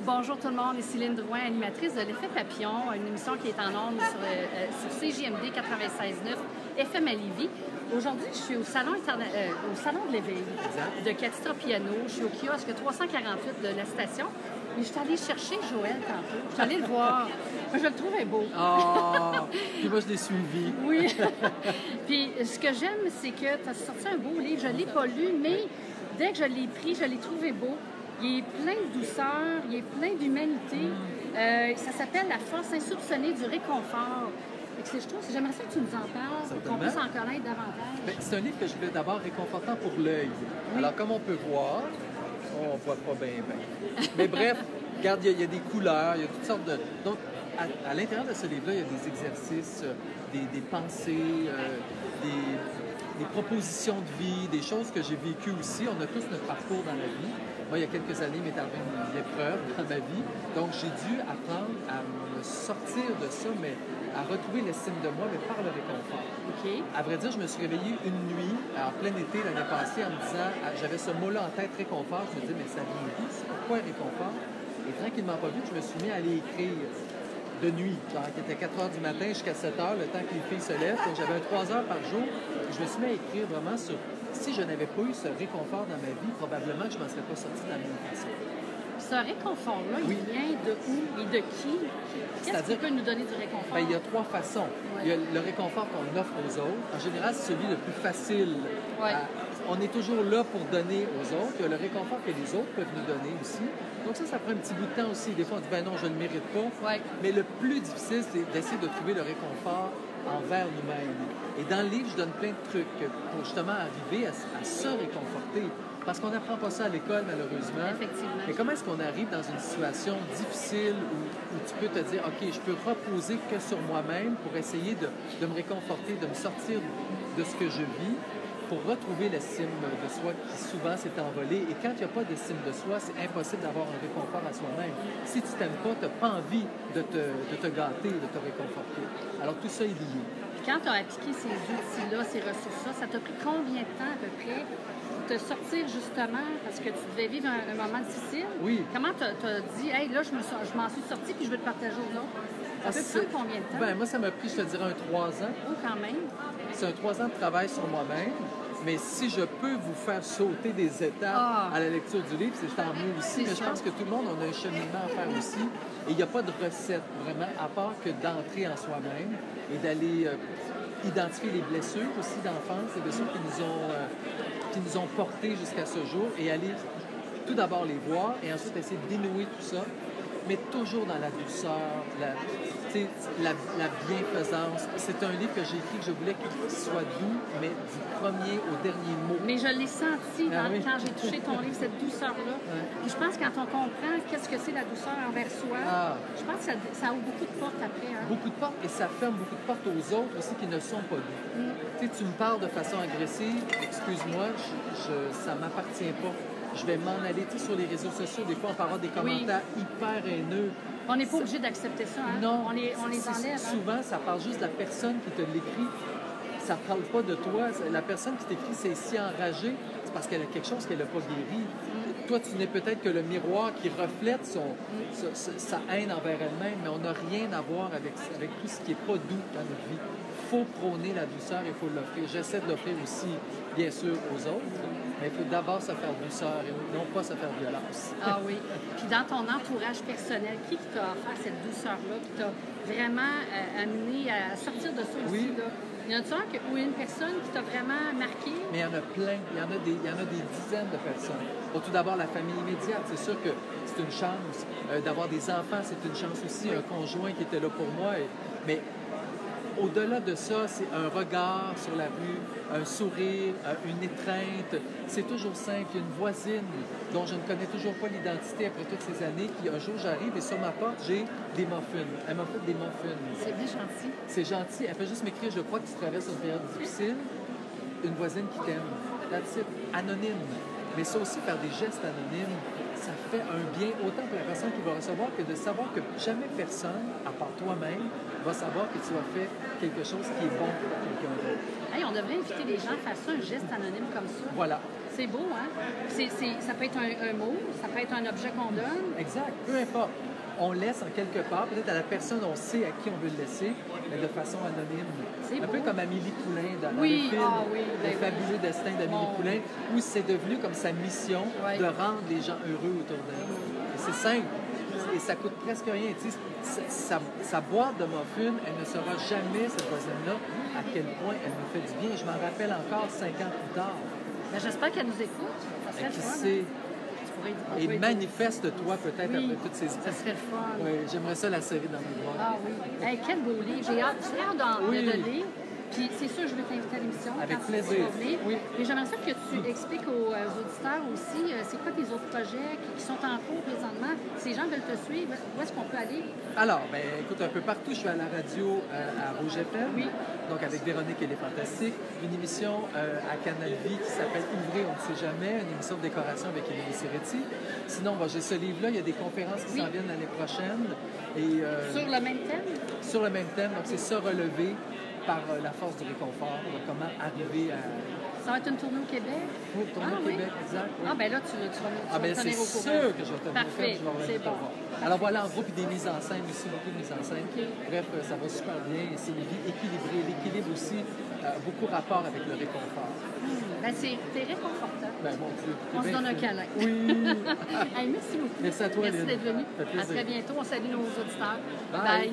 Bonjour tout le monde, ici Céline Drouin, animatrice de l'Effet Papillon, une émission qui est en ondes sur CJMD 96.9 FM à Lévis. Aujourd'hui, je suis au Salon de l'Éveil de Cathy Tropiano. Je suis au kiosque 348 de la station. Et je suis allée chercher Joël tantôt. Je suis allée le voir. Moi, je le trouvais beau. Oh! Puis moi, je l'ai suivi. Oui. Puis ce que j'aime, c'est que tu as sorti un beau livre. Je ne l'ai pas lu, mais dès que je l'ai pris, je l'ai trouvé beau. Il est plein de douceur, il est plein d'humanité. Ça s'appelle La force insoupçonnée du réconfort. J'aimerais ça que tu nous en parles, pour qu'on puisse en connaître davantage. Bien, c'est un livre que je voulais d'abord réconfortant pour l'œil. Oui. Alors, comme on peut voir, on ne voit pas bien. Mais bref, regarde, il y a des couleurs, il y a toutes sortes de... Donc, à l'intérieur de ce livre-là, il y a des exercices, des pensées, des propositions de vie, des choses que j'ai vécues aussi. On a tous notre parcours dans la vie. Moi, il y a quelques années, il m'est arrivé une épreuve dans ma vie. Donc, j'ai dû apprendre à me sortir de ça, mais à retrouver l'estime de moi, mais par le réconfort. OK. À vrai dire, je me suis réveillée une nuit, en plein été l'année passée, en me disant, j'avais ce mot-là en tête, réconfort. Je me disais, mais ça vient d'où? C'est pourquoi réconfort? Et tranquillement pas vite, je me suis mis à aller écrire de nuit, genre qui était 4 heures du matin jusqu'à 7 heures, le temps que les filles se lèvent. Donc, j'avais 3 heures par jour. Et je me suis mis à écrire vraiment sur... Si je n'avais pas eu ce réconfort dans ma vie, probablement que je ne m'en serais pas sortie de la même façon. Ce réconfort-là, il vient de où et de qui? Qu'est-ce qui peut nous donner du réconfort? Bien, il y a 3 façons. Ouais. Il y a le réconfort qu'on offre aux autres. En général, c'est celui le plus facile. Ouais. On est toujours là pour donner aux autres. Il y a le réconfort que les autres peuvent nous donner aussi. Donc ça prend un petit bout de temps aussi. Des fois, on dit, ben non, je ne le mérite pas. Ouais. Mais le plus difficile, c'est d'essayer de trouver le réconfort envers nous-mêmes. Et dans le livre, je donne plein de trucs pour justement arriver à se réconforter. Parce qu'on n'apprend pas ça à l'école, malheureusement. Effectivement. Mais comment est-ce qu'on arrive dans une situation difficile où tu peux te dire, OK, je peux reposer que sur moi-même pour essayer de me réconforter, de me sortir de ce que je vis, pour retrouver l'estime de soi qui souvent s'est envolée. Et quand il n'y a pas d'estime de soi, c'est impossible d'avoir un réconfort à soi-même. Si tu t'aimes pas, tu n'as pas envie de te gâter, de te réconforter. Alors tout ça est lié. Quand tu as appliqué ces outils-là, ces ressources-là, ça t'a pris combien de temps à peu près pour te sortir justement, parce que tu devais vivre un moment difficile? Oui. Comment tu as dit, hey, là, je m'en suis sortie puis je veux le partager aux autres? Ça peut prendre combien de temps? Ben, moi, ça m'a pris, je te dirais, 3 ans. Oh, quand même. C'est un 3 ans de travail sur moi-même. Mais si je peux vous faire sauter des étapes à la lecture du livre, c'est tant mieux aussi. Mais je pense que tout le monde, on a un cheminement à faire aussi. Et il n'y a pas de recette, vraiment, à part que d'entrer en soi-même et d'aller identifier les blessures aussi d'enfance, les blessures qui nous ont portés jusqu'à ce jour, et aller tout d'abord les voir et ensuite essayer de dénouer tout ça, mais toujours dans la douceur, la bienfaisance. C'est un livre que j'ai écrit que je voulais qu'il soit doux, mais du premier au dernier mot. Mais je l'ai senti quand j'ai touché ton livre, cette douceur-là. Puis je pense que quand on comprend qu'est-ce que c'est la douceur envers soi, je pense que ça ouvre beaucoup de portes après. Hein? Beaucoup de portes, et ça ferme beaucoup de portes aux autres aussi qui ne sont pas doux. Tu me parles de façon agressive, excuse-moi, ça ne m'appartient pas. Je vais m'en aller sur les réseaux sociaux. Des fois, on peut avoir des commentaires hyper haineux. On n'est pas obligé d'accepter ça. Hein? Non. On les enlève. Souvent, ça parle juste de la personne qui te l'écrit. Ça ne parle pas de toi. La personne qui t'écrit, c'est si enragée, c'est parce qu'elle a quelque chose qu'elle n'a pas guéri. Toi, tu n'es peut-être que le miroir qui reflète sa haine envers elle-même, mais on n'a rien à voir avec tout ce qui n'est pas doux dans notre vie. Il faut prôner la douceur, il faut l'offrir. J'essaie de l'offrir aussi, bien sûr, aux autres. Mais il faut d'abord se faire douceur et non pas se faire violence. Ah oui. Puis dans ton entourage personnel, qui t'a offert cette douceur-là, qui t'a vraiment amené à sortir de ça aussi? Là? Il y en a ou une personne qui t'a vraiment marqué? Mais il y en a plein. Il y en a des dizaines de personnes. Bon, tout d'abord, la famille immédiate. C'est sûr que c'est une chance. D'avoir des enfants, c'est une chance aussi. Un conjoint qui était là pour moi. Mais au-delà de ça, c'est un regard sur la rue, un sourire, une étreinte. C'est toujours simple. Il y a une voisine dont je ne connais toujours pas l'identité après toutes ces années, qui un jour j'arrive et sur ma porte, j'ai des muffins. Elle m'a fait des muffins. C'est bien gentil. C'est gentil. Elle fait juste m'écrire, je crois que tu traverses une période difficile. Une voisine qui t'aime. That's it. Anonyme. Mais ça aussi, faire des gestes anonymes, ça fait un bien autant pour la personne qui va recevoir que de savoir que jamais personne, à part toi-même, va savoir que tu as fait quelque chose qui est bon pour quelqu'un d'autre. Hey, on devrait inviter les gens à faire ça, un geste anonyme comme ça. Voilà. C'est beau, hein? Ça peut être un mot, ça peut être un objet qu'on donne. Exact, peu importe. On laisse en quelque part, peut-être à la personne, on sait à qui on veut le laisser, mais de façon anonyme. Un peu comme Amélie Poulain dans le film Le fabuleux destin d'Amélie Poulain, où c'est devenu comme sa mission de rendre les gens heureux autour d'elle. C'est simple. Et ça coûte presque rien. Tu sais, sa boîte de muffins, elle ne saura jamais, cette voisine-là, à quel point elle me fait du bien. Je m'en rappelle encore 5 ans plus tard. Ben, j'espère qu'elle nous écoute. Ça serait qui le fun. sait. Et manifeste-toi peut-être après toutes ces ça serait le fun. Oui, j'aimerais ça la serrer dans mes bras. Ah oui. Hey, quel beau livre. J'ai hâte de le lire. Puis c'est sûr, je vais t'inviter à l'émission. Avec quand plaisir. Tu vas venir. Oui. Et j'aimerais ça que tu expliques aux auditeurs aussi, c'est quoi tes autres projets qui sont en cours présentement. Si les gens veulent te suivre, où est-ce qu'on peut aller? Alors, ben, écoute, un peu partout. Je suis à la radio à Rouge FM, donc avec Véronique et les Fantastiques. Une émission à Canal Vie qui s'appelle Ouvrez, on ne sait jamais, une émission de décoration avec Émilie Serretti. Sinon, j'ai ce livre-là. Il y a des conférences qui s'en viennent l'année prochaine. Et, sur le même thème? Sur le même thème. Donc, c'est Se relever par la force du réconfort. Comment arriver à... Ça va être une tournée au Québec? Oui, tournée au Québec, exact. Oui. Ah, ben là, tu vas me tenir au courant. C'est sûr que je vais te tenir au courant. Parfait, c'est bon. Alors voilà, en gros, puis des mises en scène aussi, beaucoup de mises en scène. Bref, ça va super bien. C'est une vie équilibrée. L'équilibre aussi, beaucoup rapport avec le réconfort. Ben, t'es réconfortant. Ben, mon Dieu. On se donne un câlin. Oui. Hey, merci beaucoup. Merci à toi, Merci d'être venu. À très bientôt. On salue nos auditeurs. Bye. Bye.